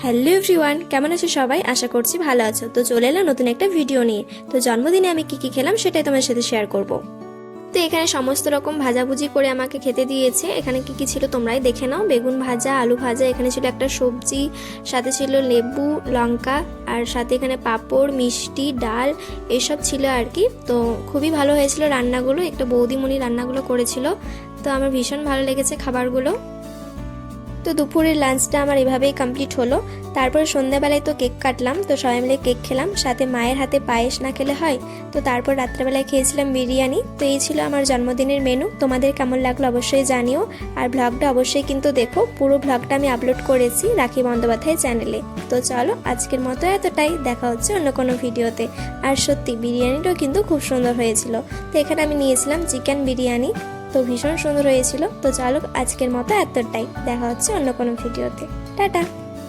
Hello everyone, কেমন আছো সবাই? আশা করছি ভালো আছো। তো চলে এলাম নতুন একটা ভিডিও নিয়ে। তো জন্মদিনে আমি কি খেলাম সেটাই তোমার সাথে শেয়ার করব। তো এখানে সমস্ত রকম ভাজাভুজি করে আমাকে খেতে দিয়েছে। এখানে কি কি ছিল তোমরাই দেখে নাও। বেগুন ভাজা, আলু ভাজা, এখানে ছিল একটা সবজি, সাথে ছিল লেবু, লঙ্কা, আর সাথে এখানে পাঁপড়, মিষ্টি, ডাল এসব ছিল আর কি। তো খুবই ভালো হয়েছিল রান্নাগুলো, একটা বৌদিমণি রান্নাগুলো করেছিল। তো আমার ভীষণ ভালো লেগেছে খাবারগুলো। তো দুপুরের লাঞ্চটা আমার এভাবেই কমপ্লিট হলো। তারপর সন্ধ্যাবেলায় তো কেক কাটলাম, তো সবাই মিলে কেক খেলাম, সাথে মায়ের হাতে পায়েস না খেলে হয়। তো তারপর রাত্রেবেলায় খেয়েছিলাম বিরিয়ানি। তো এই ছিল আমার জন্মদিনের মেনু। তোমাদের কেমন লাগলো অবশ্যই জানিও। আর ব্লগটা অবশ্যই কিন্তু দেখো, পুরো ব্লগটা আমি আপলোড করেছি রাখি বন্দ্যোপাধ্যায় চ্যানেলে। তো চলো আজকের মতো এতটাই, দেখা হচ্ছে অন্য কোনো ভিডিওতে। আর সত্যি বিরিয়ানিটাও কিন্তু খুব সুন্দর হয়েছিল। তো এখানে আমি নিয়েছিলাম চিকেন বিরিয়ানি, তো ভীষণ সুন্দর হয়েছিল। তো চলো আজকের মতো এতটাই, দেখা হচ্ছে অন্য কোনো ভিডিওতে। টাটা।